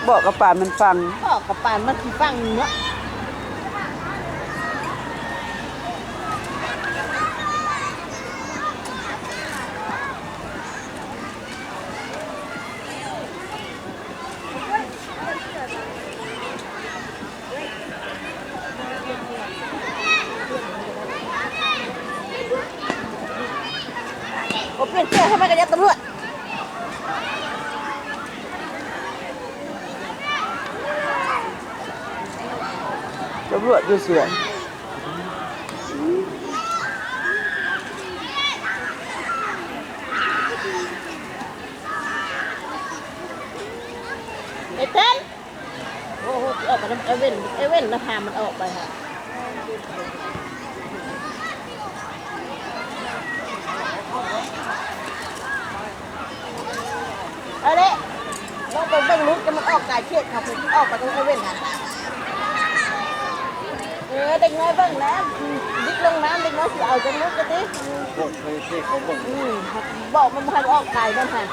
บอกกับป่านมันฟังบอกกับป่านมันสิฟังเนาะผมเปลี่ยนเสื้อให้มันกระยับตำรวจตำรวจอยู่เสือไอ้เต้นโอ้โหออกไปน้ำเว่นนะพามันออกไปค่ะเอาเด้ลงไปเบิ่งลุกจะมันออกกายเชือกค่ะผมออกไปตรงเว่นค่ะเด็กน้อยเบิ่งน้ำดิกลงน้ำเด็กน้อยสิเอาจังลุกกันดิบอกมันพาออกกายมันค่ะ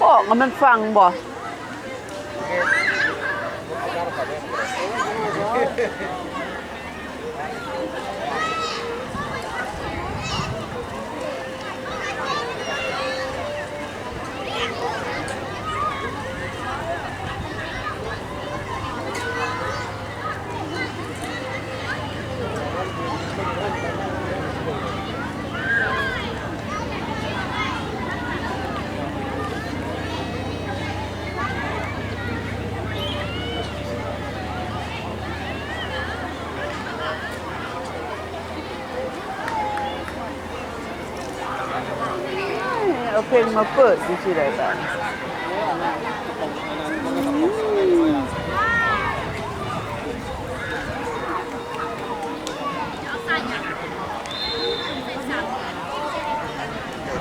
บอกกับมันฟังบ่เอาเพลงมาเปิดดูสิได้บ้าง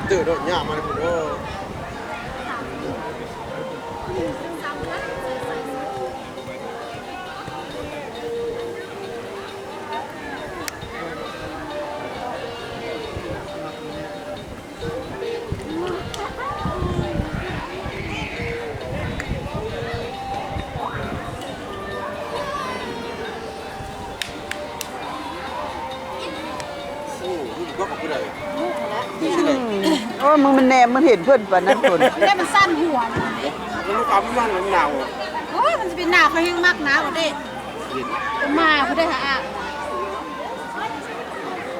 ตื่นโดดยากมาเลยคุณโอ้ก็ขอบคุณเลยดูสิเลยโอ้มึงมันแนมมันเห็นเพื่อนป่ะนั้นคนเนี่ยมันสั้นหัวนะมันลูกความมันหนาวโอ้ยมันจะเป็นหนาวเขาแห้งมากหนาวกว่าเด้มาเขาได้หา